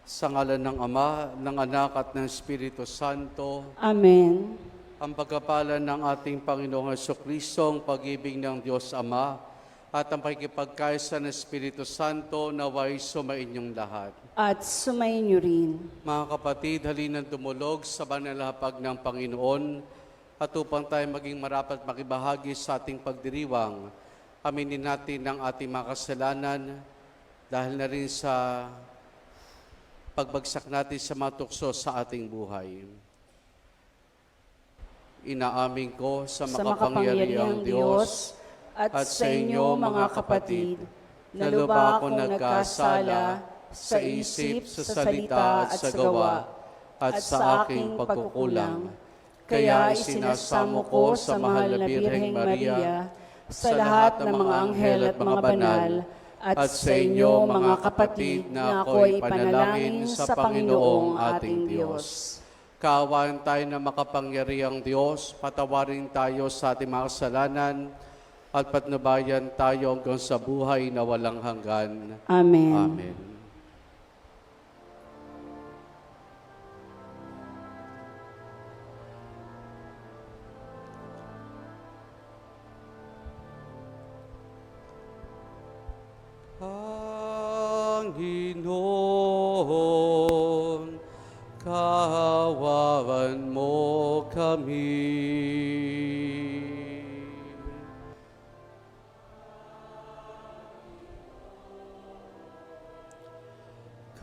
Sa ngalan ng Ama, ng Anak at ng Espiritu Santo, Amen. ang pagkapalan ng ating Panginoong Hesukristo, ang pag-ibig ng Diyos Ama, at ang pakikipagkaisa ng Espiritu Santo naway sumainyong lahat. At sumayin niyo rin. Mga kapatid, halinan tumulog sa banalhapag ng Panginoon at upang tayo maging marapat makibahagi sa ating pagdiriwang, aminin natin ang ating mga kasalanan dahil na rin sa pagbagsak natin sa mga tukso sa ating buhay. Inaamin ko sa makapangyarihang Diyos at sa inyo mga kapatid, na lubha akong nagkasala sa isip, sa salita at sa gawa, at sa aking pagkukulang. Kaya isinasamo ko sa mahal na Birheng Maria, sa lahat ng mga anghel at mga banal, at sa inyo mga kapatid na ako'y panalangin sa Panginoong ating Diyos. Kaawaan tayo na makapangyarihang Diyos, patawarin tayo sa ating mga kasalanan, at patnubayan tayo hanggang sa buhay na walang hanggan. Amen. Amen. Panginoon, kahawawan mo kami.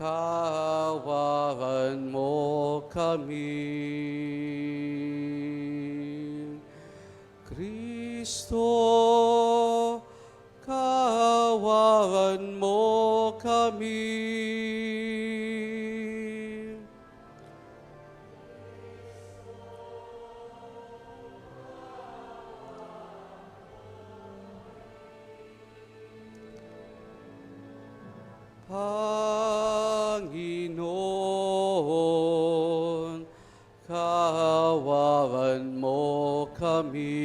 Kahawawan mo kami. Kristo, kahawawan mo kami. Panginoon, kahawawan mo kami.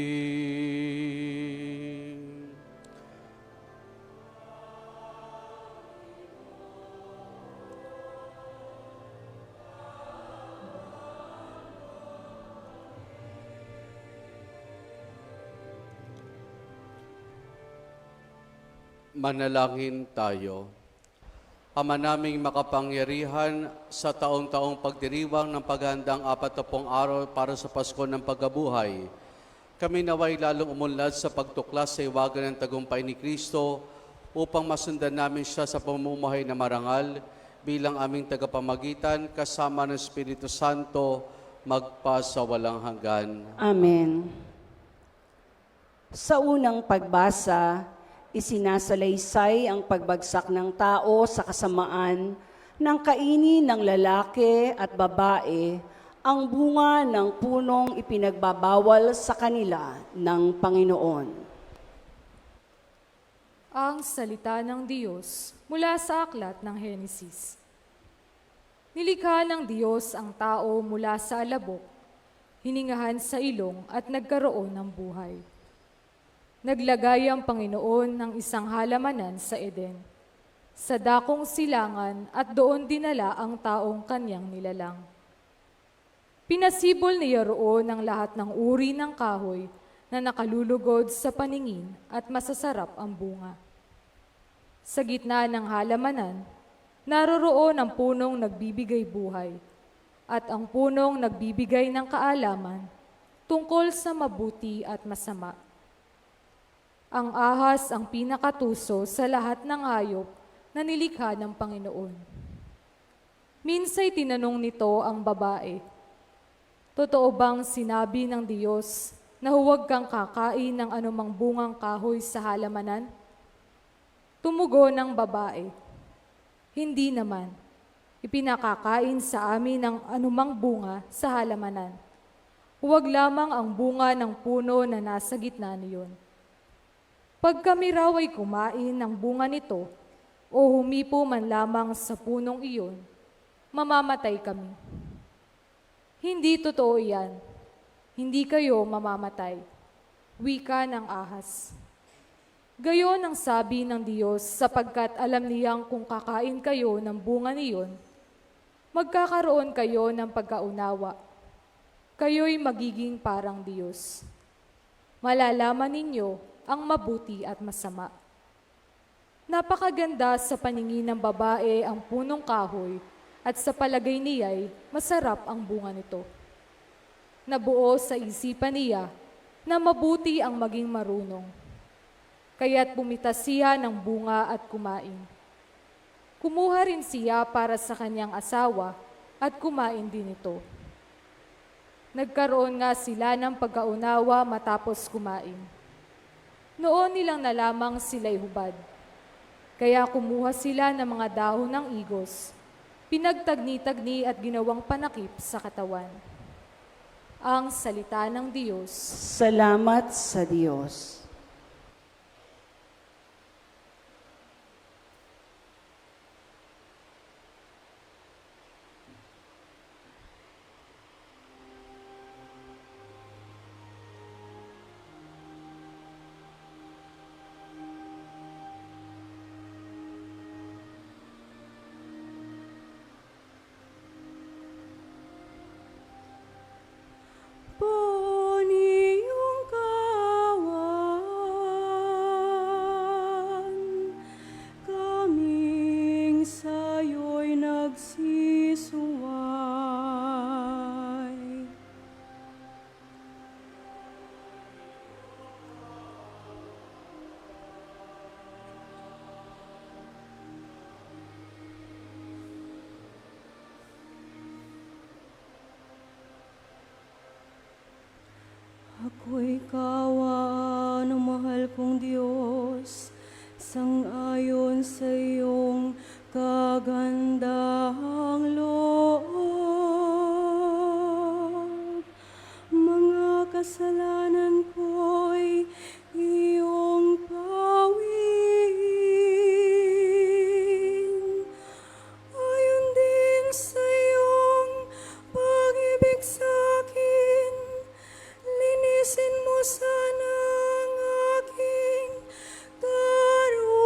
Manalangin tayo. Ama naming makapangyarihan, sa taong-taong pagdiriwang ng paghandang 40 araw para sa Pasko ng Pagkabuhay, kami naway lalong umunlad sa pagtuklas sa iwagan ng tagumpay ni Kristo upang masundan namin siya sa pamumuhay na marangal bilang aming tagapamagitan kasama ng Espiritu Santo magpa sa walang hanggan. Amen. Sa unang pagbasa, isinasalaysay ang pagbagsak ng tao sa kasamaan ng kainin ng lalaki at babae, ang bunga ng punong ipinagbabawal sa kanila ng Panginoon. Ang salita ng Diyos mula sa aklat ng Henesis. Nilikha ng Diyos ang tao mula sa alabok, hiningahan sa ilong at nagkaroon ng buhay. Naglagay ang Panginoon ng isang halamanan sa Eden, sa dakong silangan at doon dinala ang taong kanyang nilalang. Pinasibol niya roon ang lahat ng uri ng kahoy na nakalulugod sa paningin at masasarap ang bunga. Sa gitna ng halamanan, naroroon ang punong nagbibigay buhay at ang punong nagbibigay ng kaalaman tungkol sa mabuti at masama. Ang ahas ang pinakatuso sa lahat ng hayop na nilikha ng Panginoon. Minsay tinanong nito ang babae, "Totoo bang sinabi ng Diyos na huwag kang kakain ng anumang bungang kahoy sa halamanan?" Tumugon ng babae, "Hindi naman. Ipinakakain sa amin ng anumang bunga sa halamanan. Huwag lamang ang bunga ng puno na nasa gitna niyon. Pag kami raw ay kumain ng bunga nito o humipo man lamang sa punong iyon, mamamatay kami." "Hindi totoo iyan. Hindi kayo mamamatay," wika ng ahas. Gayon ang sabi ng Diyos sapagkat alam niyang kung kakain kayo ng bunga niyon, magkakaroon kayo ng pagkaunawa. Kayo'y magiging parang Diyos. Malalaman ninyo ang mabuti at masama. Napakaganda sa paningin ng babae ang punong kahoy at sa palagay niya'y masarap ang bunga nito. Nabuo sa isipan niya na mabuti ang maging marunong. Kaya't pumitas siya ng bunga at kumain. Kumuha rin siya para sa kanyang asawa at kumain din ito. Nagkaroon nga sila ng pagkaunawa matapos kumain. Noon nilang nalamang sila'y hubad. Kaya kumuha sila ng mga dahon ng igos, pinagtagni-tagni at ginawang panakip sa katawan. Ang salita ng Diyos. Salamat sa Diyos. Poniyong kawan, kaming sa'yo'y nagsisuway. Ako'y kawan ng mahal kong Diyos, sang-ayon sa iyong kagandahang loob. Mga kasalanan ko'y iyong pawiin, ayon din sa iyong pag-ibig sa'kin. Linisin mo sana ang aking karumihan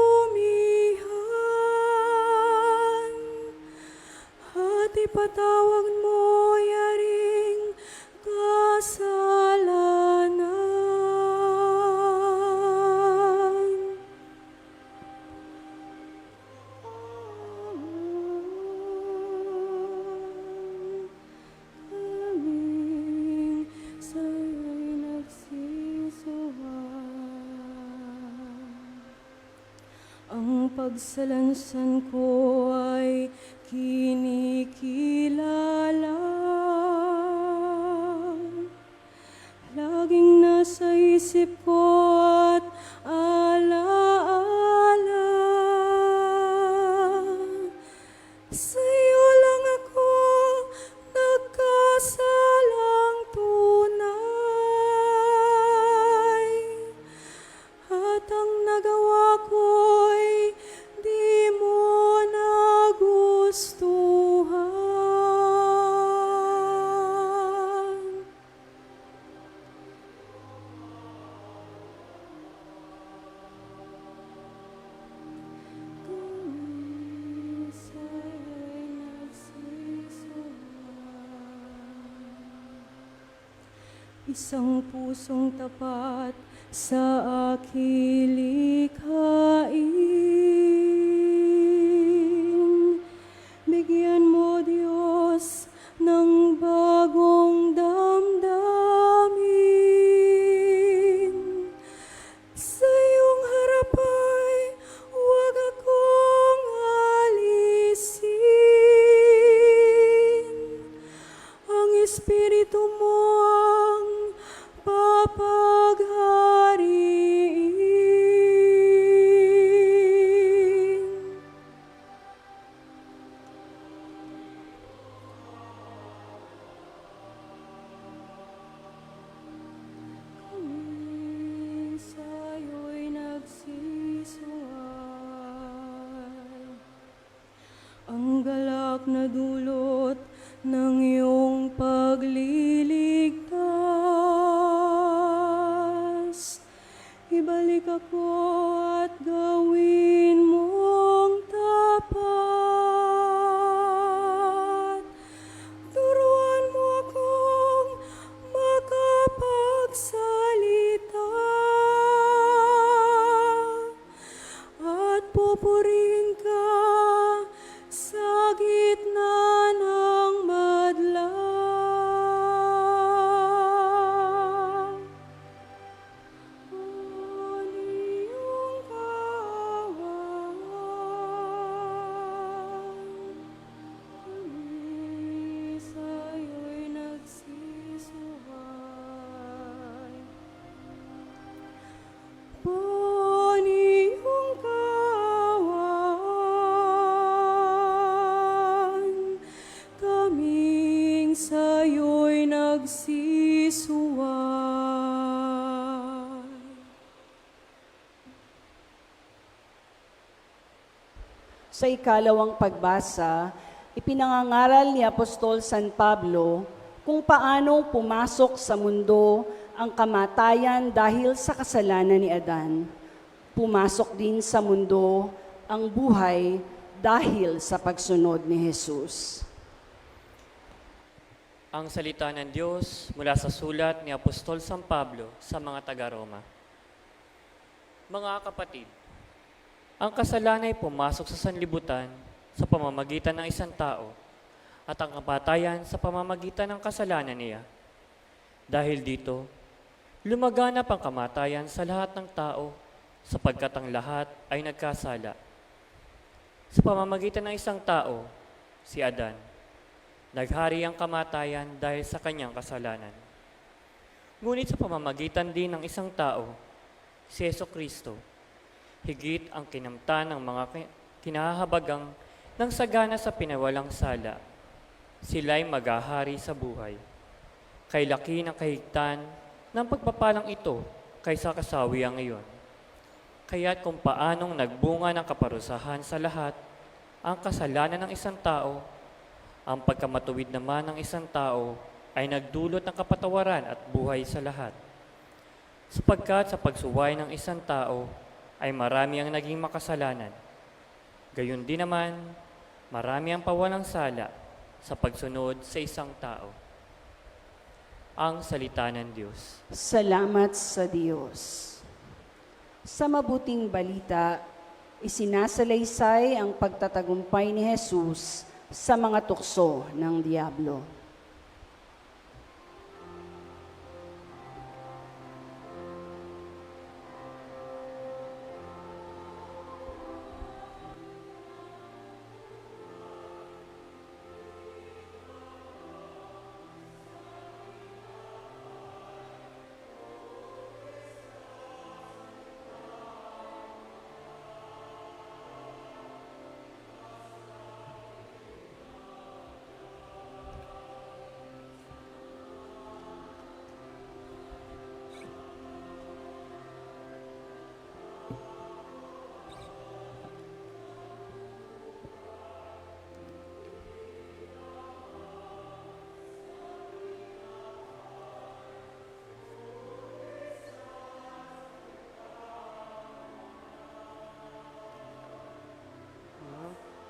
at ipatawag mo yaring kasalanan. Kaming sa'yo'y nagsisuway. Ang pagsalansan ko ay kinikilala. Laging nasa isip ko at alaala. Sa'yo lang ako nagkasalang tunay, at ang nagawa ko'y di mo nagustuhan. Kami sa'yo'y nagsisuway. Isang pusong tapat sa aking likhain. Bigyan mo, Diyos, ng bagong damdamin. Sa iyong harap ay huwag akong alisin. Ang Espiritu mo ang papaghariin. Kami sa'yo'y nagsisuway. Ang galak na dulot ng iyong pagliligtas, ibalik ako at gawin mong tapat. magsisuway. Sa ikalawang pagbasa, ipinangangaral ni Apostol San Pablo kung paanong pumasok sa mundo ang kamatayan dahil sa kasalanan ni Adan. Pumasok din sa mundo ang buhay dahil sa pagsunod ni Jesus. Ang salita ng Diyos mula sa sulat ni Apostol San Pablo sa mga taga-Roma. Mga kapatid, ang kasalanan ay pumasok sa sanlibutan sa pamamagitan ng isang tao at ang kamatayan sa pamamagitan ng kasalanan niya. Dahil dito, lumaganap ang kamatayan sa lahat ng tao sapagkat ang lahat ay nagkasala. Sa pamamagitan ng isang tao, si Adan, naghari ang kamatayan dahil sa kanyang kasalanan. Ngunit sa pamamagitan din ng isang tao, si Jesucristo, higit ang kinamtan ng mga kinahabagang ng sagana sa pinawalang sala. Sila'y maghahari sa buhay. Kay laki ng kahigtan ng pagpapalang ito kaysa kasawiang iyon. Kaya't kung paanong nagbunga ng kaparusahan sa lahat ang kasalanan ng isang tao, ang pagkamatuwid naman ng isang tao ay nagdulot ng kapatawaran at buhay sa lahat. Sapagkat sa pagsuway ng isang tao ay marami ang naging makasalanan. Gayon din naman, marami ang pawalang sala sa pagsunod sa isang tao. Ang salita ng Diyos. Salamat sa Diyos. Sa mabuting balita, isinasalaysay ang pagtatagumpay ni Jesus sa mga tukso ng Diablo.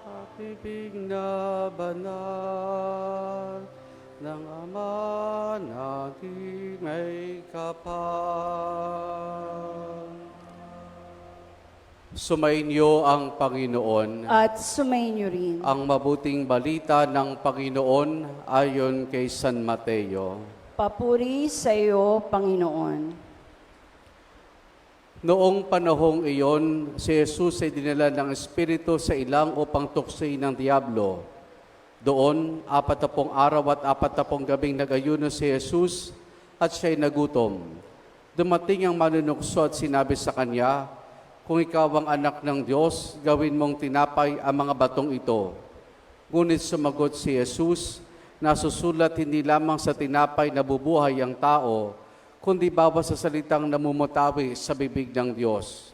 Pag-ibig na banal ng Ama nating may kapal. Sumainyo ang Panginoon. At sumainyo rin. Ang mabuting balita ng Panginoon ayon kay San Mateo. Papuri sa iyo, Panginoon. Noong panahong iyon, si Jesus ay dinala ng Espiritu sa ilang upang tuksoin ng Diablo. Doon, 40 araw at 40 gabing nag-ayuno si Jesus at siya'y nagutom. Dumating ang manunukso at sinabi sa kanya, "Kung ikaw ang anak ng Diyos, gawin mong tinapay ang mga batong ito." Ngunit sumagot si Jesus, "Nasusulat hindi lamang sa tinapay nabubuhay ang tao, kundi bawat sa salitang namumutawi sa bibig ng Diyos."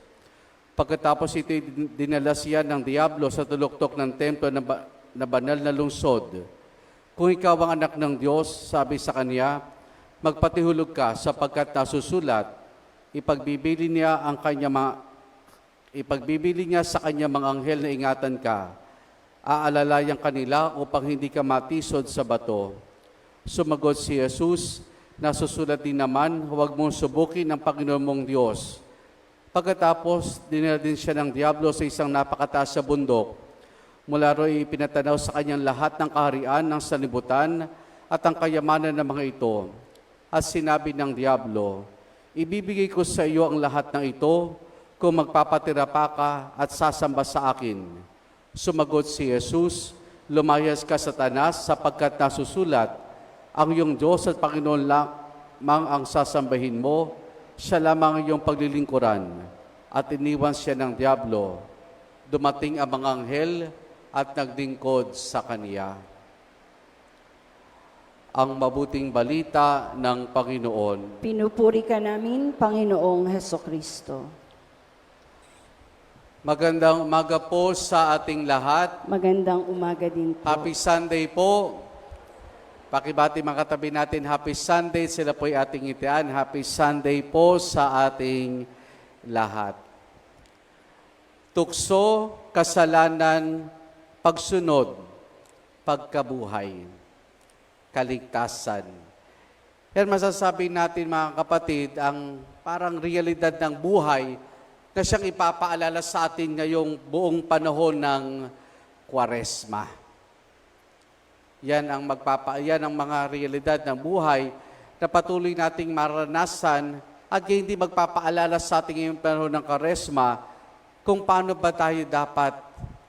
Pagkatapos ito'y dinala siya ng Diablo sa tuluktok ng templo na banal na lungsod. "Kung ikaw ang anak ng Diyos," sabi sa kanya, "magpatihulog ka sapagkat nasusulat, ipagbibili niya sa kanya mga anghel na ingatan ka. Aalalayan kanila upang hindi ka matisod sa bato." Sumagot si Jesus, "Nasusulat din naman, huwag mong subukin ang Panginoon mong Diyos." Pagkatapos, dinala din siya ng Diablo sa isang napakataas sa bundok. Mula ro'y pinatanaw sa kanyang lahat ng kaharian ng sanlibutan at ang kayamanan ng mga ito. At sinabi ng Diablo, "Ibibigay ko sa iyo ang lahat ng ito kung magpapatira pa ka at sasamba sa akin." Sumagot si Jesus, "Lumayas ka, Satanas, sapagkat nasusulat, ang iyong Diyos at Panginoon lamang ang sasambahin mo, siya lamang ang iyong paglilingkuran." At iniwan siya ng Diablo. Dumating ang mga anghel at naglingkod sa kaniya. ang mabuting balita ng Panginoon. Pinupuri ka namin, Panginoong Heso Kristo. Magandang umaga po sa ating lahat. Magandang umaga din po. Happy Sunday po. Pakibati mga katabi natin, Happy Sunday. Sila po ay ating itian. Happy Sunday po sa ating lahat. Tukso, kasalanan, pagsunod, pagkabuhay, kaligtasan. Yan masasabi natin mga kapatid, ang parang realidad ng buhay na siyang ipapaalala sa atin ngayong buong panahon ng Kwaresma. Yan ang mga realidad ng buhay na patuloy nating maranasan at hindi magpapaalala sa ating ngayong panahon ng Kwaresma kung paano ba tayo dapat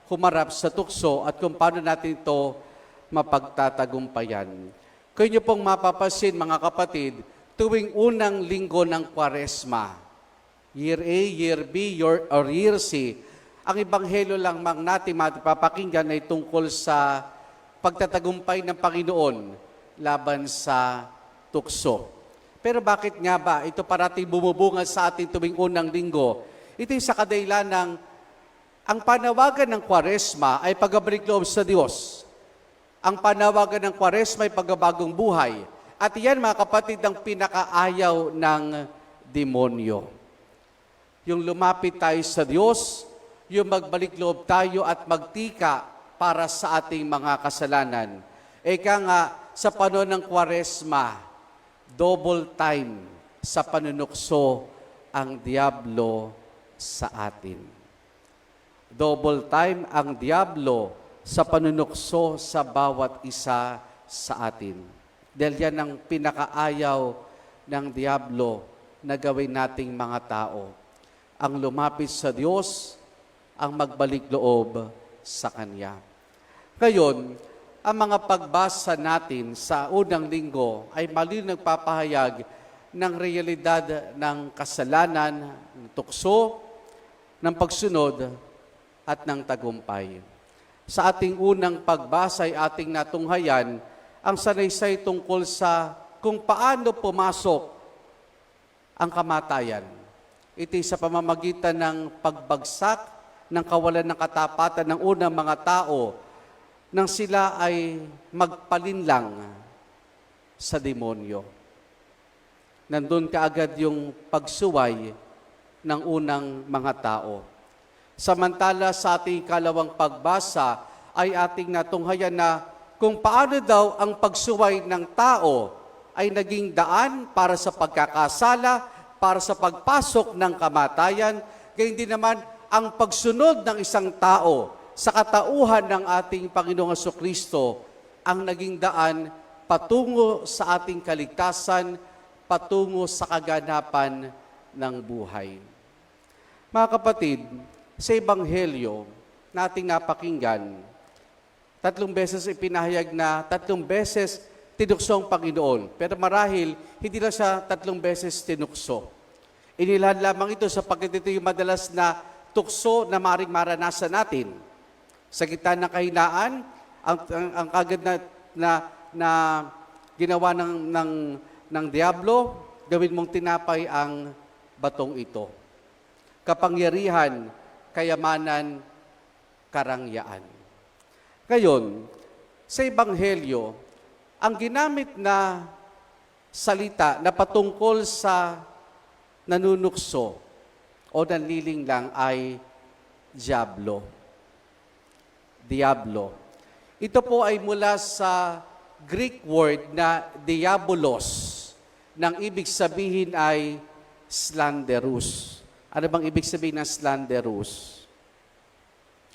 humarap sa tukso at kung paano natin ito mapagtatagumpayan. Kaya niyo pong mapapasin mga kapatid, tuwing unang linggo ng Kwaresma, Year A, Year B, or Year C, ang ebanghelyo lang natin mapapakinggan ay tungkol sa pagtatagumpay ng Panginoon laban sa tukso. Pero bakit nga ba ito parating bumubunga sa ating tuwing unang linggo? Ito sa kadahilan ng ang panawagan ng Kwaresma ay pagbabalik loob sa Diyos. Ang panawagan ng Kwaresma ay pagbabagong buhay. At iyan mga kapatid ang pinakaayaw ng demonyo. Yung lumapit tayo sa Diyos, yung magbalik loob tayo at magtika para sa ating mga kasalanan. Eka nga, sa panahon ng Kwaresma, double time sa panunukso ang Diablo sa atin. Double time ang Diablo sa panunukso sa bawat isa sa atin. Dahil yan ang pinakaayaw ng Diablo na gawin nating mga tao. Ang lumapit sa Diyos, ang magbalik loob sa Kanya. Ngayon, ang mga pagbasa natin sa unang linggo ay malinaw nagpapahayag ng realidad ng kasalanan, ng tukso, ng pagsunod, at ng tagumpay. Sa ating unang pagbasa ay ating natunghayan ang salaysay tungkol sa kung paano pumasok ang kamatayan. Ito sa pamamagitan ng pagbagsak, ng kawalan ng katapatan ng unang mga tao nang sila ay magpalinlang sa demonyo. Nandun kaagad yung pagsuway ng unang mga tao. Samantala sa ating ikalawang pagbasa ay ating natunghayan na kung paano daw ang pagsuway ng tao ay naging daan para sa pagkakasala, para sa pagpasok ng kamatayan, gayon din naman ang pagsunod ng isang tao sa katauhan ng ating Panginoong Jesucristo ang naging daan patungo sa ating kaligtasan, patungo sa kaganapan ng buhay. Mga kapatid, sa Ebanghelyo nating napakinggan, 3 beses ipinahayag na 3 beses tinukso ang Panginoon. Pero marahil, hindi lang siya 3 beses tinukso. Inilahan lamang ito sapagkat ito yung madalas na tukso na maaaring maranasan natin. Sa gitna ng kahinaan, ang kagad na ginawa ng Diablo, gawin mong tinapay ang batong ito. Kapangyarihan, kayamanan, karangyaan. Ngayon, sa Ebanghelyo, ang ginamit na salita na patungkol sa nanunukso o nanliling lang ay Diablo. Diablo. Ito po ay mula sa Greek word na diabolos, nang ibig sabihin ay slanderous. Ano bang ibig sabihin ng slanderous?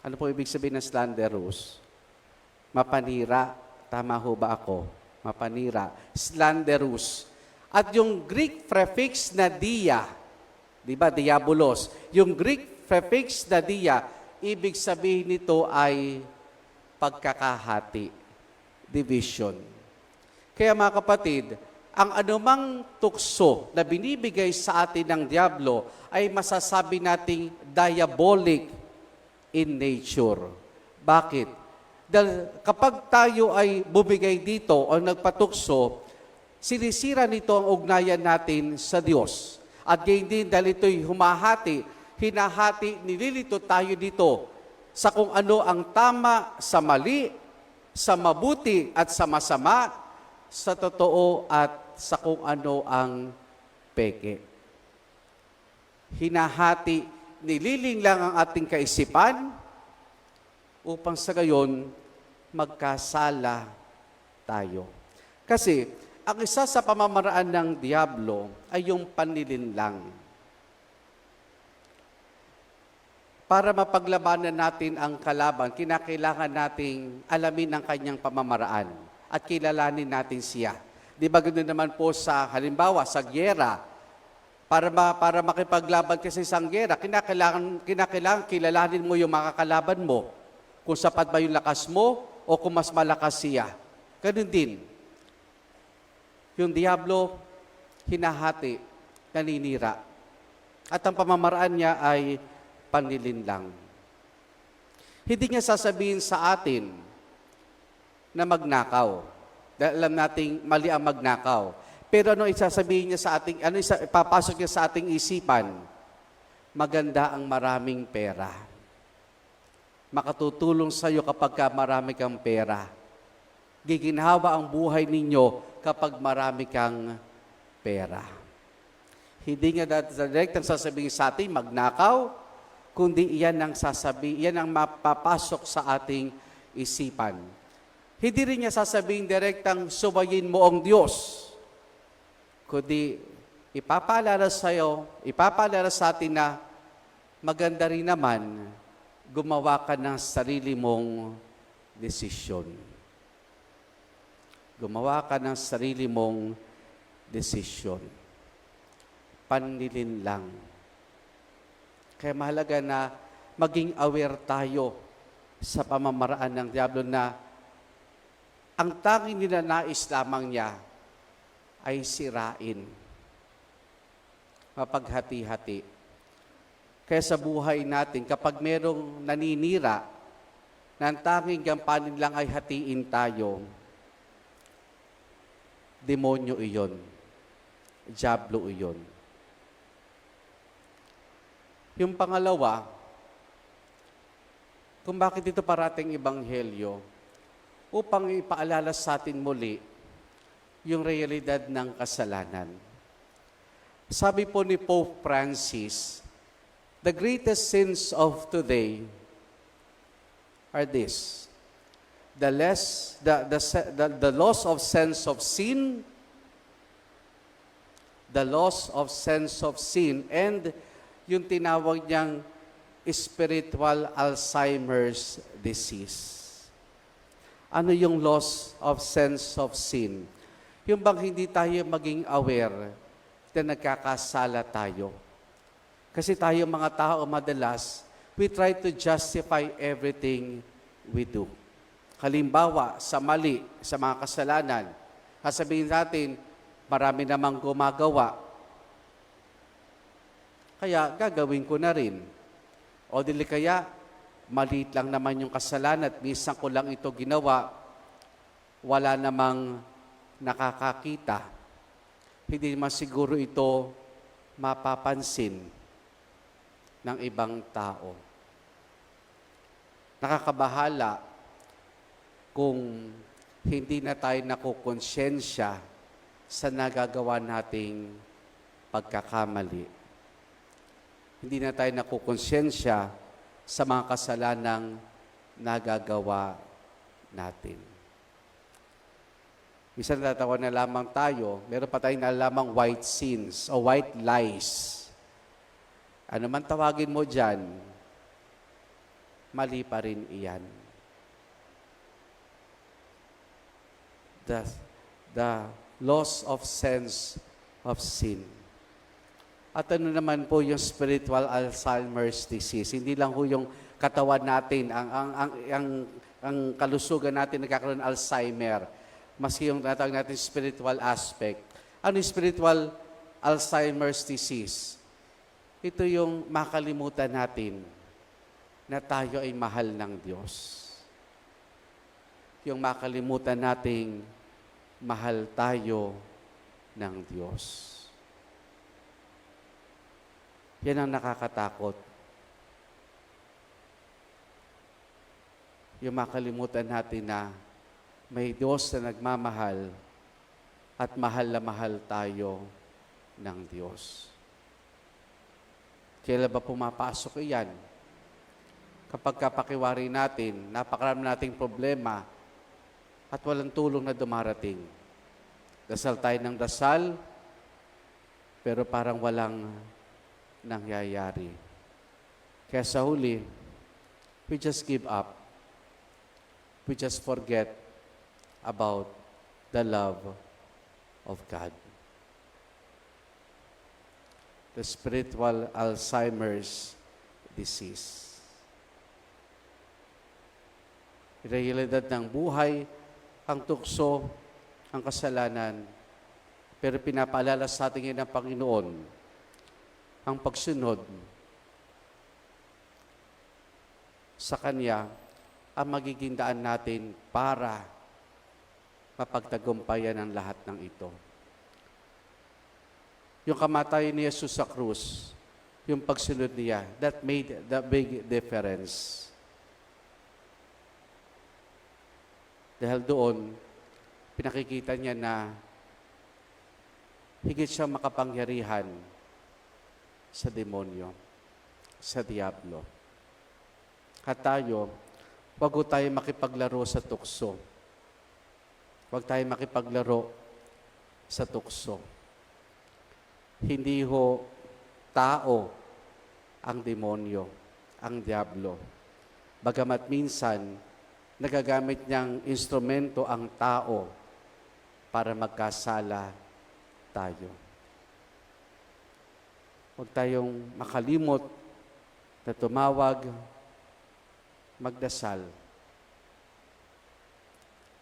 Ano po ibig sabihin ng slanderous? Mapanira. Tama ho ba ako? Mapanira. Slanderous. At yung Greek prefix na dia, di ba, diabolos, yung Greek prefix na dia, ibig sabihin nito ay pagkakahati, division. Kaya mga kapatid, ang anumang tukso na binibigay sa atin ng Diablo ay masasabi nating diabolic in nature. Bakit? Dahil kapag tayo ay bumigay dito o nagpatukso, sinisira nito ang ugnayan natin sa Diyos. At gayon din dahil ito'y humahati, hinahati, nililito tayo dito sa kung ano ang tama sa mali, sa mabuti at sa masama, sa totoo at sa kung ano ang peke. Hinahati, nililing lang ang ating kaisipan upang sa gayon magkasala tayo. Kasi ang isa sa pamamaraan ng Diablo ay yung panlilinlang. Para mapaglabanan natin ang kalaban, kinakailangan nating alamin ang kanyang pamamaraan at kilalanin natin siya. Di ba ganoon naman po sa halimbawa sa gyera, para makipaglaban ka sa isang gyera, kinakailangan kilalanin mo yung makakalaban mo, kung sapat ba yung lakas mo o kung mas malakas siya. Ganun din. Yung Diablo, hinahati, naninira. At ang pamamaraan niya ay panlilinlang. Hindi niya sasabihin sa atin na magnakaw. Dahil alam nating mali ang magnakaw. Pero ano isasabihin niya sa ating, ipapasok niya sa ating isipan? Maganda ang maraming pera. Makatutulong sa iyo kapag marami kang pera. Giginhawa ang buhay ninyo kapag marami kang pera. Hindi nga direct ang sasabihin sa atin, magnakaw, kundi iyan ang iyan ang mapapasok sa ating isipan. Hindi rin niya sasabihin direktang subayin mo ang Diyos, kundi ipapaalala sa iyo, ipapaalala sa atin na maganda rin naman gumawa ka ng sarili mong desisyon. Gumawa ka ng sarili mong desisyon. Panlilinlang. Kaya mahalaga na maging aware tayo sa pamamaraan ng Diablo na ang tanging ninanais lamang niya ay sirain. Mapaghati-hati. Kaya sa buhay natin, kapag merong naninira, na ang tanging gampanin lang ay hatiin tayo, demonyo iyon. Diablo iyon. Yung pangalawa, kung bakit ito parating ebanghelyo, upang ipaalala sa atin muli yung realidad ng kasalanan. Sabi po ni Pope Francis, the greatest sins of today are this: the loss of sense of sin, the loss of sense of sin, and yung tinawag niyang spiritual Alzheimer's disease. Ano yung loss of sense of sin? Yung bang hindi tayo maging aware na nagkakasala tayo. Kasi tayo mga tao madalas, we try to justify everything we do. Halimbawa, sa mali, sa mga kasalanan, sasabihin natin, marami namang gumagawa. Kaya gagawin ko na rin. O dili kaya, maliit lang naman yung kasalanan at minsan ko lang ito ginawa, wala namang nakakakita. Hindi naman siguro ito mapapansin ng ibang tao. Nakakabahala kung hindi na tayo nakukonsensya sa nagagawa nating pagkakamali. Hindi na tayo nakukonsensya sa mga kasalanang nagagawa natin. Minsan natatawa na lamang tayo, meron pa tayong nalamang white sins o white lies. Ano man tawagin mo dyan, mali pa rin iyan. The loss of sense of sin. At ano naman po yung spiritual Alzheimer's disease? Hindi lang po yung katawan natin, ang kalusugan natin nagkakaroon ng Alzheimer. Maski yung natawag natin spiritual aspect. Ano yung spiritual Alzheimer's disease? Ito yung makalimutan natin na tayo ay mahal ng Diyos. yung makalimutan nating mahal tayo ng Diyos. Yan ang nakakatakot. Yung makalimutan natin na may Diyos na nagmamahal at mahal na mahal tayo ng Diyos. Kailan ba pumapasok iyan? Kapag kapakiwari natin, napakarami nating problema at walang tulong na dumarating. Dasal tayo ng dasal, pero parang walang nangyayari. Kaya sa huli, we just give up. We just forget about the love of God. The spiritual Alzheimer's disease. Realidad ng buhay, ang tukso, ang kasalanan, pero pinapaalala sa atin ng Panginoon ang pagsunod sa Kanya ang magiging daan natin para mapagtagumpayan ang lahat ng ito. Yung kamatayan ni Jesus sa krus, yung pagsunod niya, that made the big difference. Dahil doon, pinakikita niya na higit siyang makapangyarihan sa demonyo, sa diablo. At tayo, huwag tayo makipaglaro sa tukso. Huwag tayo makipaglaro sa tukso. Hindi ho tao ang demonyo, ang diablo. Bagamat minsan, nagagamit niyang instrumento ang tao para magkasala tayo. Huwag tayong makalimot na tumawag, magdasal.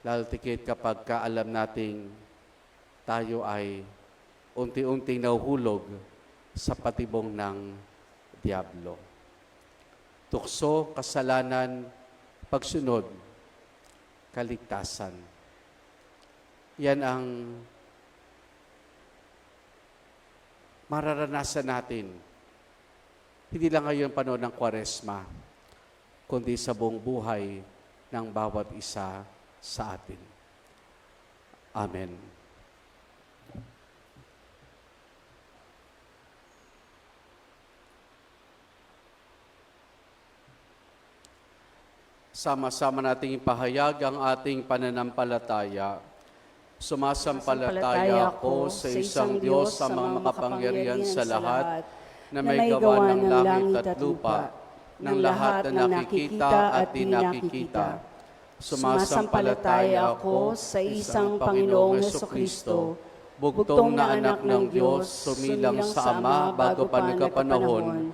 Lalo tikit kapag alam nating tayo ay unti-unting nahuhulog sa patibong ng diablo. Tukso, kasalanan, pagsunod, kaligtasan. Yan ang mararanasan natin. Hindi lang ngayon panahon ng Kwaresma, kundi sa buong buhay ng bawat isa sa atin. Amen. Sama-sama nating ipahayag ang ating pananampalataya. Sumasampalataya ako sa isang Diyos sa mga makapangyarihan sa lahat, na may gawa ng langit at lupa, ng lahat na nakikita at di nakikita. Sumasampalataya ako sa isang Panginoong Hesukristo, bugtong na anak ng Diyos, sumilang sa Ama bago pa nagkapanahon,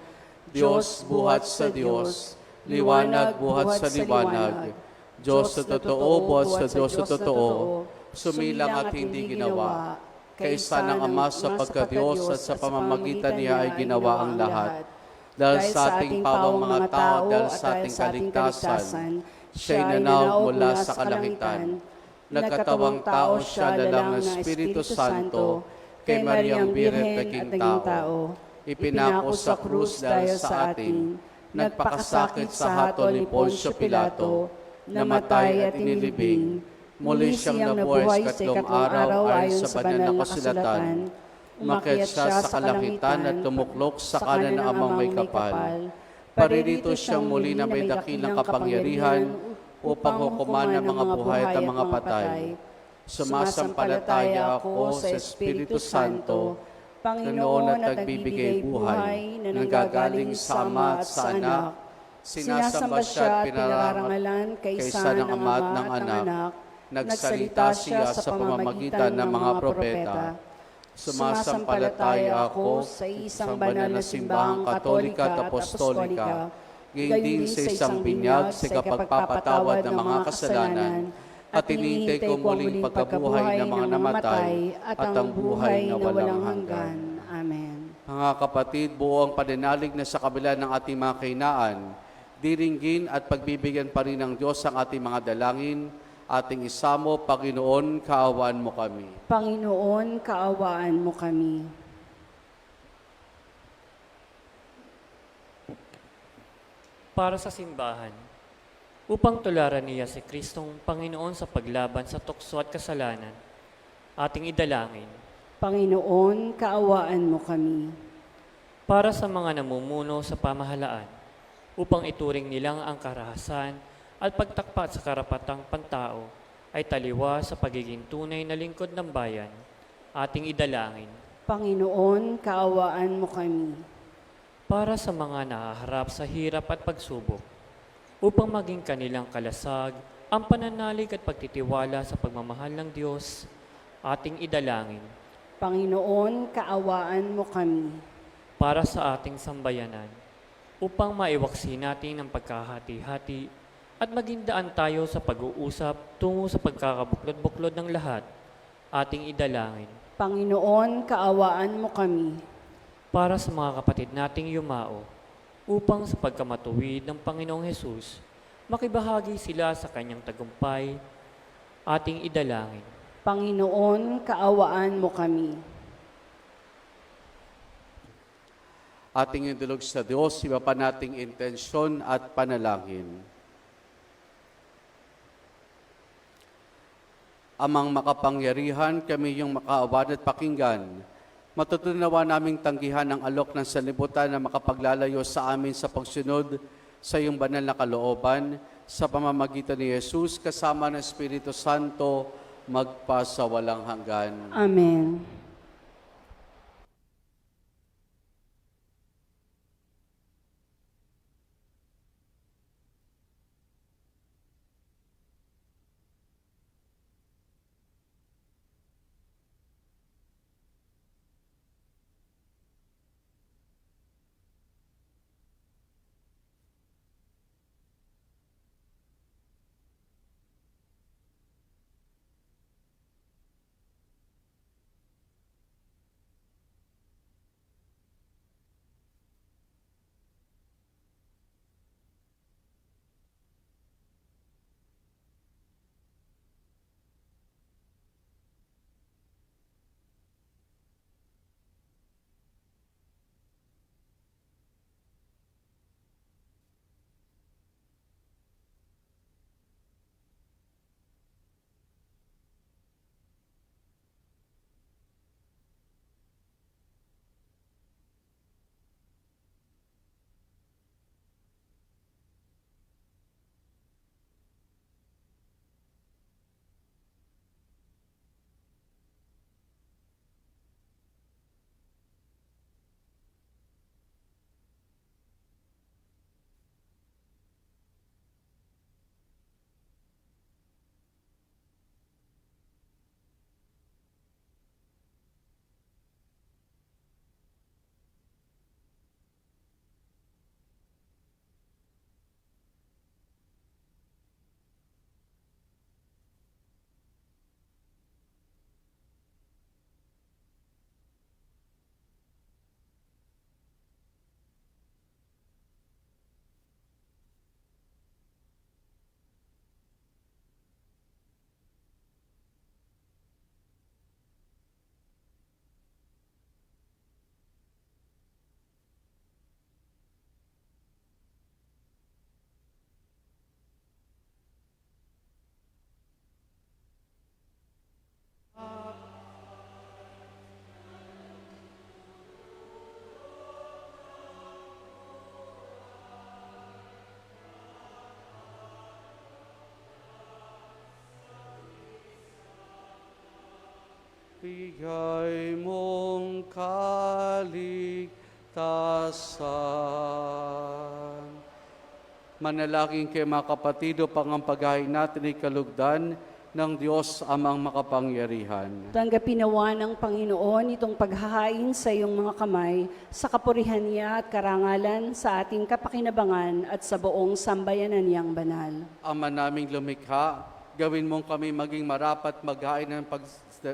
Diyos buhat sa Diyos, liwanag buhat sa liwanag, Diyos sa totoo buhat sa Diyos sa totoo, sumilang at hindi ginawa, kaysa ng Ama sa pagka-Diyos at sa pamamagitan niya ay ginawa ang lahat. Dahil sa ating pawang mga tao, dahil sa ating kaligtasan, siya'y nanaw mula sa kalangitan. Nagkatawang tao siya lalang ng Espiritu Santo, kay Mariang Biret naging tao. Ipinako sa krus dahil sa atin, nagpakasakit sa hatol ni Poncio Pilato, namatay at inilibing, muli siyang nabuhay sa ikatlong araw ayon sa banal na kasulatan, umakyat siya sa kalangitan at tumuklok sa kanan ng Amang may kapal. Paririto siyang muli na may dakilang kapangyarihan upang hukuman ng mga buhay at mga patay. Sumasampalataya ako sa Espiritu Santo, Panginoon at nagbibigay buhay na nanggagaling sa Ama at sa Anak. Sinasamba siya at pinararangalan kaysa ng Ama at ng Anak. Nagsalita siya sa pamamagitan ng mga propeta. Sumasampalataya ako sa isang banal na simbahang katolika at apostolika, gayon din sa isang binyag sa kapagpapatawad ng mga kasalanan, at hinihintay ko muling pagkabuhay ng mga namatay at ang buhay na walang hanggan. Amen. Mga kapatid, buo ang pananalig na sa kabila ng ating mga kahinaan, diringgin at pagbibigyan pa rin ng Diyos ang ating mga dalangin Ating isamo, Panginoon, kaawaan mo kami. Panginoon, kaawaan mo kami. Para sa simbahan, upang tularan niya si Kristong Panginoon sa paglaban sa tukso at kasalanan, ating idalangin. Panginoon, kaawaan mo kami. Para sa mga namumuno sa pamahalaan, upang ituring nilang ang karahasan at pagtakpat sa karapatang pantao ay taliwa sa pagiging tunay na lingkod ng bayan, ating idalangin. Panginoon, kaawaan mo kami. Para sa mga nahaharap sa hirap at pagsubok, upang maging kanilang kalasag ang pananalig at pagtitiwala sa pagmamahal ng Diyos, ating idalangin. Panginoon, kaawaan mo kami. Para sa ating sambayanan, upang maiwaksi natin ang pagkahati-hati at maging daan tayo sa pag-uusap tungo sa pagkakabuklod-buklod ng lahat, ating idalangin. Panginoon, kaawaan mo kami. Para sa mga kapatid nating yumao, upang sa pagkamatuwid ng Panginoong Hesus, makibahagi sila sa kanyang tagumpay, ating idalangin. Panginoon, kaawaan mo kami. Ating indulog sa Diyos, iba pa nating intensyon at panalangin. Amang makapangyarihan, kami yung makaawan at pakinggan. Matutunawa naming tanggihan ang alok ng sanlibutan na makapaglalayo sa amin sa pagsunod sa iyong banal na kalooban sa pamamagitan ni Jesus kasama ng Espiritu Santo magpasawalang hanggan. Amen. Bigay mong kaligtasan. Manalangin kayo mga kapatid upang ang paghahain natin ay kalugdan ng Diyos amang makapangyarihan. Tanggapin nawa ng Panginoon itong paghahain sa iyong mga kamay sa kapurihan niya at karangalan sa ating kapakinabangan at sa buong sambayanan niyang banal. Ama naming lumikha, gawin mong kami maging marapat maghain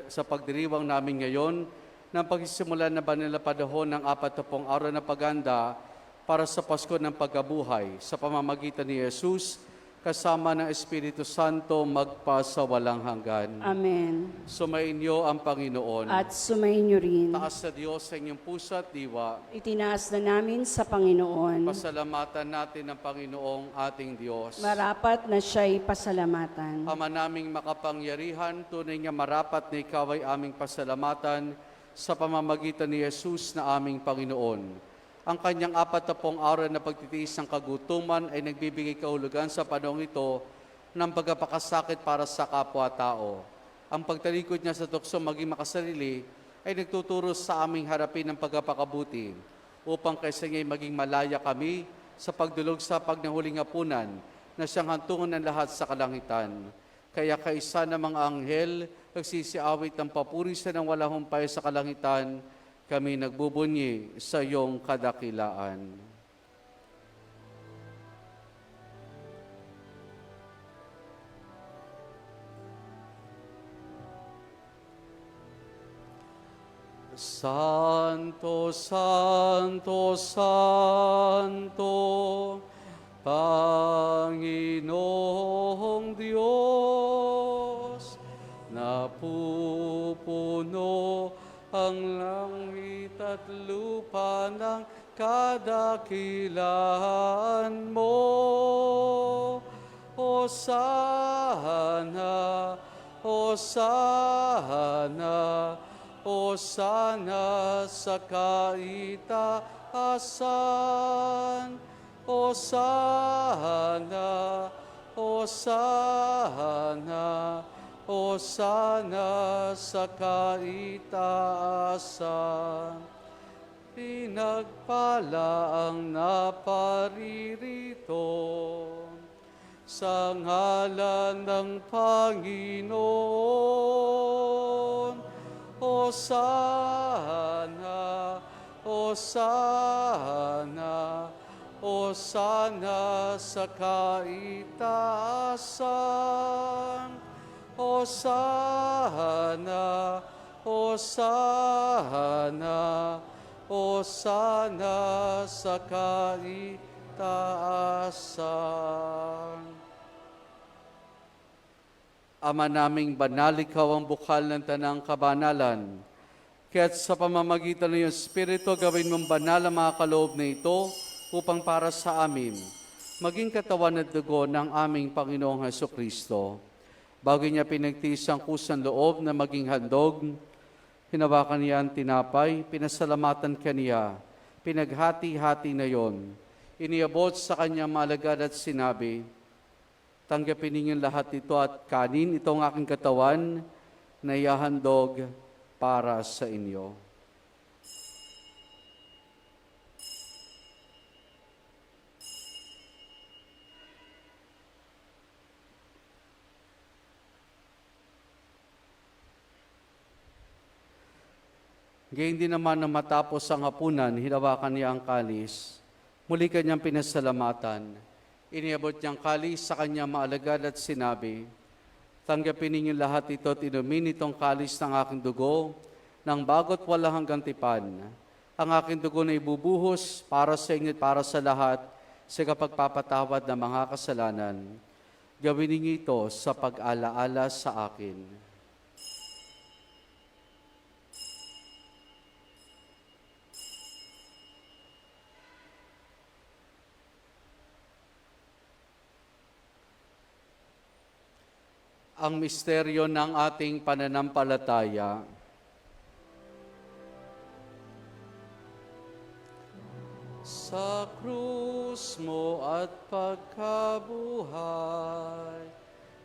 sa pagdiriwang namin ngayon ng pagsisimula na banal na panahon ng 40 araw na paganda para sa Pasko ng Pagkabuhay sa pamamagitan ni Jesus kasama ng Espiritu Santo magpasawalang hanggan. Amen. Sumainyo ang Panginoon. At sumainyo rin. Taas sa Diyos sa inyong puso at diwa. Itinaas na namin sa Panginoon. Pasalamatan natin ang Panginoong ating Diyos. Marapat na siya'y pasalamatan. Ama naming makapangyarihan, tunay nga marapat na ikaw ay aming pasalamatan sa pamamagitan ni Jesus na aming Panginoon. Ang kanyang 40 araw na pagtitiis ng kagutuman ay nagbibigay kahulugan sa panahong ito ng pagpapakasakit para sa kapwa-tao. Ang pagtalikod niya sa tukso maging makasarili ay nagtuturo sa aming harapin ng pagpapakabuti upang kaysa nga'y maging malaya kami sa pagdulog sa pagnahuling hapunan na siyang hantungan ng lahat sa kalangitan. Kaya kaisa ng mga anghel nagsisiawit ng papuri sa ng walang humpay sa kalangitan, kami nagbubunyi sa iyong kadakilaan. Santo, Santo, Santo, Panginoong Diyos, napupuno ang langit at lupa ng kadakilaan mo. Hosana, Hosana, Hosana sa kaitaasan. Hosana, Hosana, Hosana sa kaitaasan. Pinagpala ang naparirito sa ngalan ng Panginoon. Hosana, Hosana, Hosana sa kaitaasan. Hosana, Hosana, Hosana sa kaitaasan. Ama naming banal, ikaw ang bukal ng tanang kabanalan. Kaya't sa pamamagitan ng iyong Espiritu, gawin mong banal ang mga kaloob na ito upang para sa amin, maging katawan at dugo ng aming Panginoong Hesukristo. Bago niya pinagtiis ang kusang loob na maging handog, hinawakan niya ang tinapay, pinasalamatan kaniya, pinaghati-hati na yon. Iniabot sa kanyang malagad at sinabi, tanggapin ninyong lahat ito at kanin, itong aking katawan na ihahandog para sa inyo. Gayun din naman na matapos ang hapunan, hinawakan niya ang kalis. Muli kanyang pinasalamatan. Iniabot niyang kalis sa kanyang maalagad at sinabi, tanggapin ninyo lahat ito at inumin itong kalis ng aking dugo, ng bago't walang hanggang tipan. Ang aking dugo na ibubuhos para sa inyo at para sa lahat sa kapagpapatawad ng mga kasalanan. Gawin ninyo ito sa pag-alaala sa akin. Ang misteryo ng ating pananampalataya. Sa krus mo at pagkabuhay,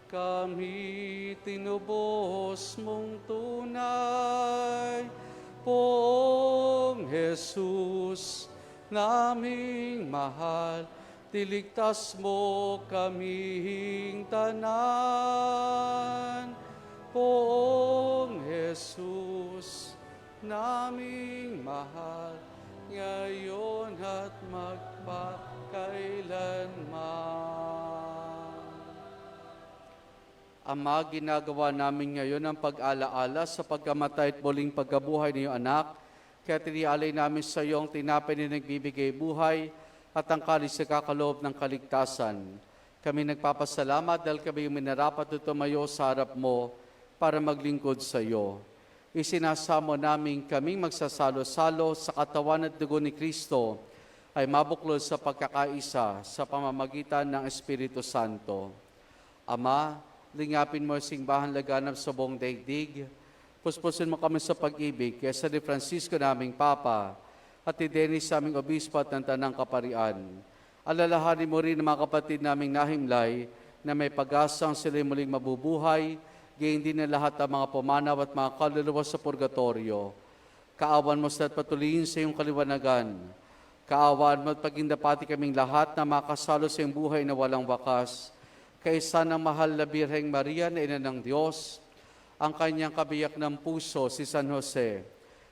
kami tinubos mong tunay. Poong Jesus, naming mahal, tiligtas mo kaming tanan. Poong Jesus, naming mahal, ngayon at magpakailanman. Ama, ginagawa namin ngayon ang pag-alaala sa pagkamatay at muling pagkabuhay ng iyong anak, kaya tinialay namin sa iyong tinapay na nagbibigay buhay, at ang kalis sa kakaloob ng kaligtasan. Kami nagpapasalamat dahil kami minarapat at tumayo sa harap mo para maglingkod sa iyo. Isinasamo namin kaming magsasalo-salo sa katawan at dugo ni Kristo ay mabuklod sa pagkakaisa sa pamamagitan ng Espiritu Santo. Ama, lingapin mo ang simbahan laganap sa buong daigdig. Puspusin mo kami sa pag-ibig kaya sa ni Francisco naming Papa at ni Dennis sa aming Obispo at ng Tanang Kaparian. Alalahanin mo rin ang mga kapatid naming nahimlay na may pag-asang sila'y muling mabubuhay, gayon din na lahat ng mga pumanaw at mga kaluluwa sa purgatorio. Kaawan mo sa at patuloyin sa iyong kaliwanagan. Kaawaan mo at pagindapati kaming lahat na makasalo sa iyong buhay na walang wakas. Kaisa ng mahal na Birheng Maria na Ina ng Diyos, ang kanyang kabiyak ng puso, si San Jose.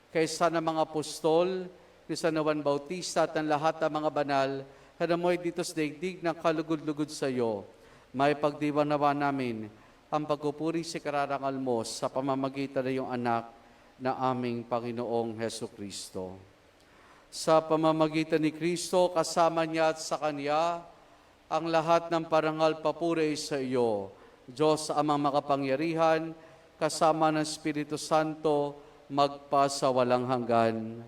Kaisa ng mga apostol, ni San Juan Bautista at ang lahat ng mga banal, hanamoy dito sa daigdig ng kalugod-lugod sa iyo. May pagdiwang nawa namin ang pagpupuri sa kararangal mo sa pamamagitan ng iyong anak na aming Panginoong Heso Kristo. Sa pamamagitan ni Kristo, kasama niya at sa Kanya, ang lahat ng parangal papuri sa iyo. Diyos amang makapangyarihan, kasama ng Espiritu Santo, magpa sa walang hanggan.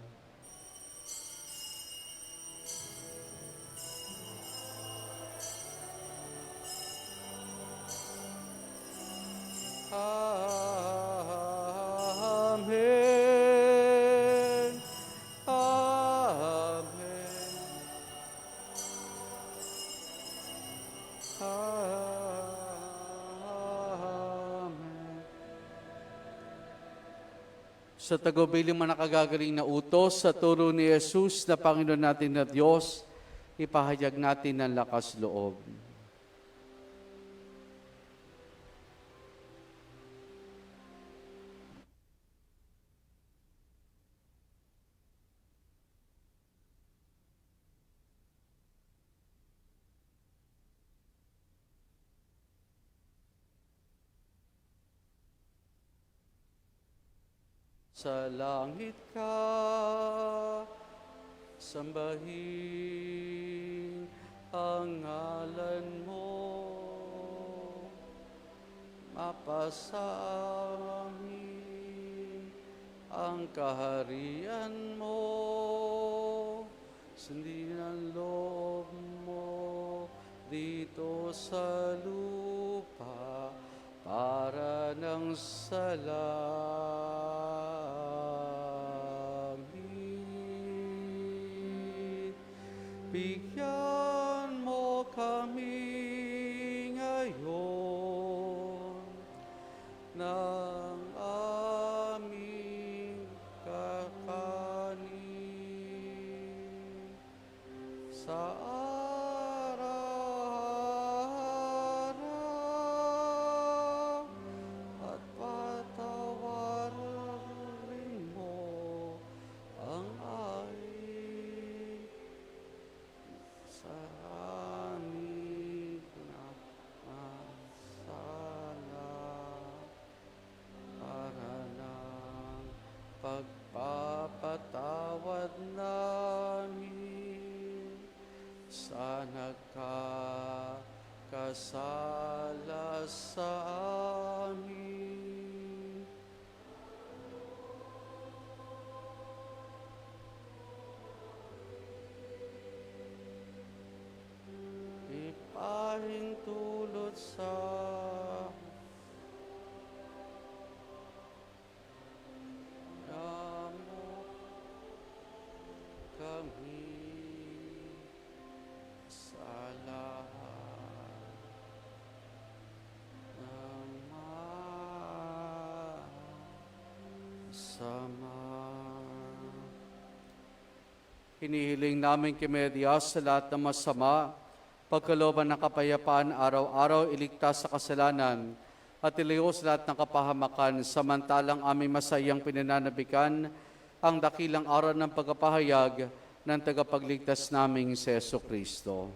Amen. Amen. Amen. Sa tagubiling mga nakagagaling na utos, sa turo ni Jesus na Panginoon natin na Diyos, ipahayag natin ng lakas loob. Sa langit ka, sambahin ang ngalan mo. Mapasa amin ang kaharian mo. Sundin ang loob mo dito sa lupa para ng langit. Bigyan mo kami ngayon ng aming kakanin sa araw-araw at patawarin mo ang aming sa aming masala para ng pagpapatawad namin sa nagkakasala sa amin. Ipahintulot sa mo kami sa lahat ng masama. Hinihiling namin kay Maria sa lahat ng masama, pagkalooban ng kapayapaan araw-araw, iligtas sa kasalanan, at ilayo sa lahat ng kapahamakan, samantalang aming masayang pinananabikan ang dakilang araw ng pagkapahayag ng tagapagligtas naming si Yesu Kristo.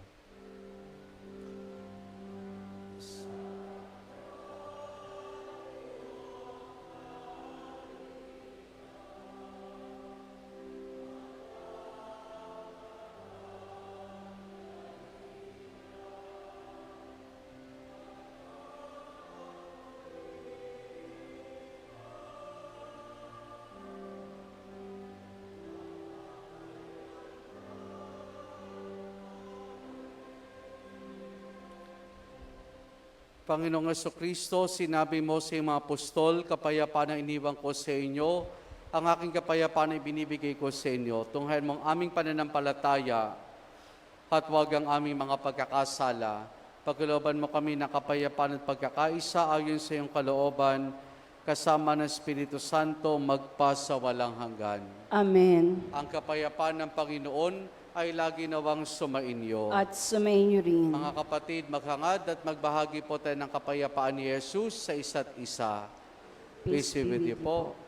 Panginoong Kristo, sinabi mo sa iyong mga apostol, kapayapaan ang iniwan ko sa inyo, ang aking kapayapaan ay binibigay ko sa inyo. Tunghayan mo ang aming pananampalataya at huwag ang aming mga pagkakasala. Pagkalooban mo kami ng kapayapaan at pagkakaisa ayon sa iyong kalooban, kasama ng Espiritu Santo, magpasa walang hanggan. Amen. Ang kapayapaan ng Panginoon ay lagi nawang sumainyo. At sumainyo rin. Mga kapatid, maghangad at magbahagi po tayo ng kapayapaan ni Jesus sa isa't isa. Peace be with you po.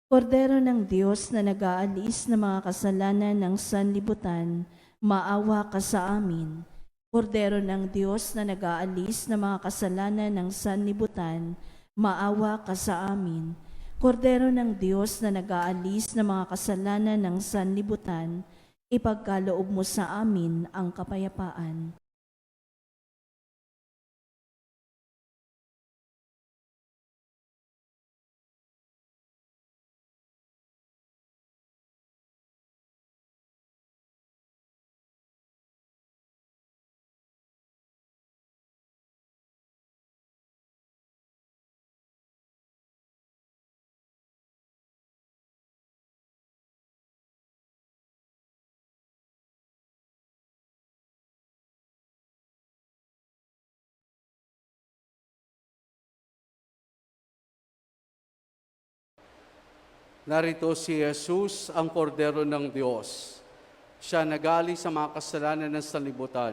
Kordero ng Diyos na nag-aalis ng mga kasalanan ng sanlibutan, maawa ka sa amin. Kordero ng Diyos na nag-aalis ng mga kasalanan ng sanlibutan, maawa ka sa amin. Kordero ng Diyos na nag-aalis ng mga kasalanan ng sanlibutan, ipagkaloob mo sa amin ang kapayapaan. Narito si Jesus, ang kordero ng Diyos. Siya nag-aalis sa mga kasalanan ng sanlibutan.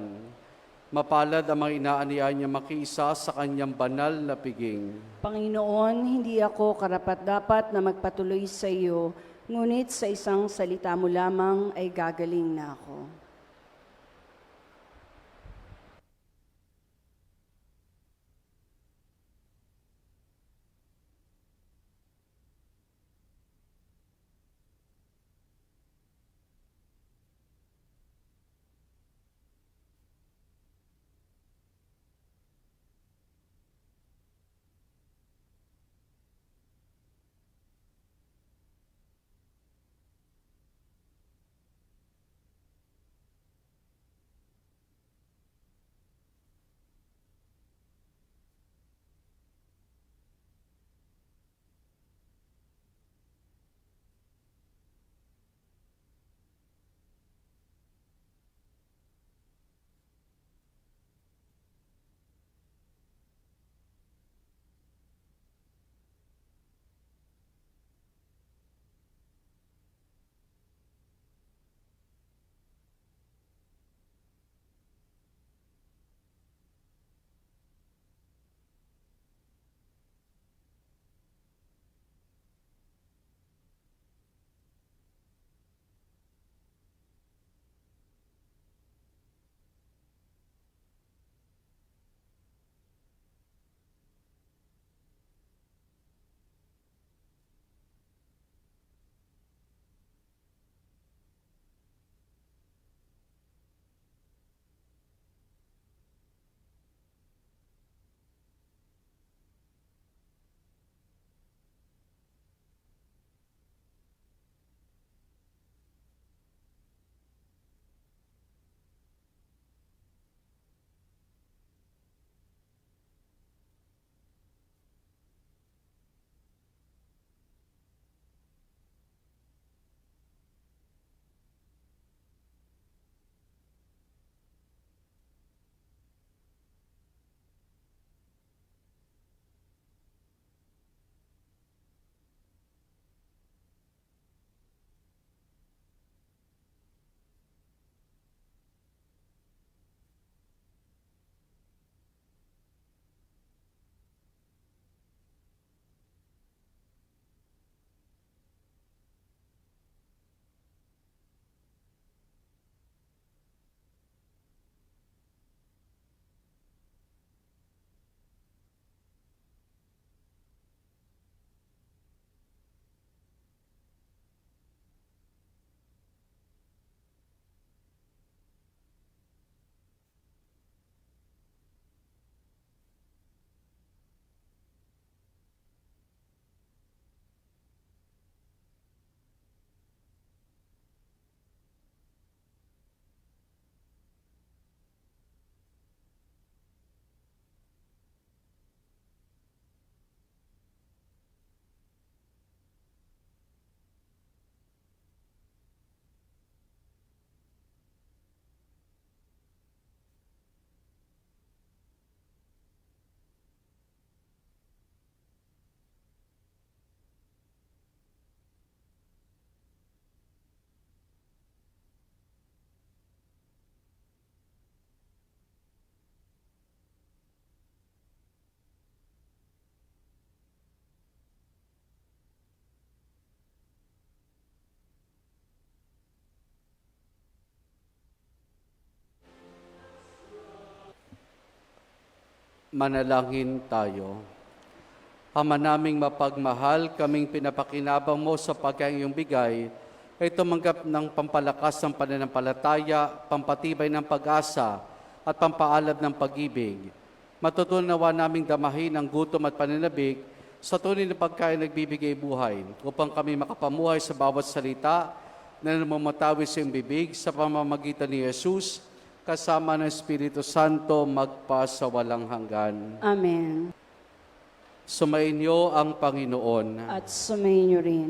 Mapalad ang mga inaaniya niya makiisa sa kanyang banal na piging. Panginoon, hindi ako karapat-dapat na magpatuloy sa iyo, ngunit sa isang salita mo lamang ay gagaling na ako. Manalangin tayo. Ama naming mapagmahal, kaming pinapakinabang mo sa pagkain iyong bigay, ay tumanggap ng pampalakas ng pananampalataya, pampatibay ng pag-asa, at pampaalab ng pag-ibig. Matutunan nawa naming damahin ang gutom at paninabik sa tunay na pagkain nagbibigay buhay, upang kami makapamuhay sa bawat salita na namamatawi sa iyong bibig sa pamamagitan ni Jesus, kasama ng Espiritu Santo magpa sa walang hanggan. Amen. Sumainyo ang Panginoon At sumayin niyo rin.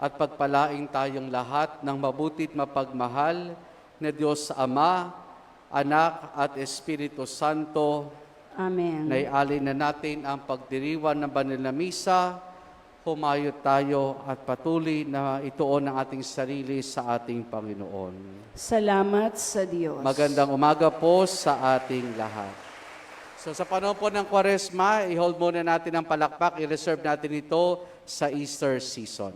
at pagpalaing tayong lahat ng mabutit mapagmahal na Diyos Ama, Anak at Espiritu Santo. Amen. Naialin na natin ang pagdiriwan ng banal na misa. Humayo tayo at patuloy na ituon ang ating sarili sa ating Panginoon. Salamat sa Diyos. Magandang umaga po sa ating lahat. So sa panahon po ng Kwaresma, i-hold muna natin ang palakpak, i-reserve natin ito sa Easter season.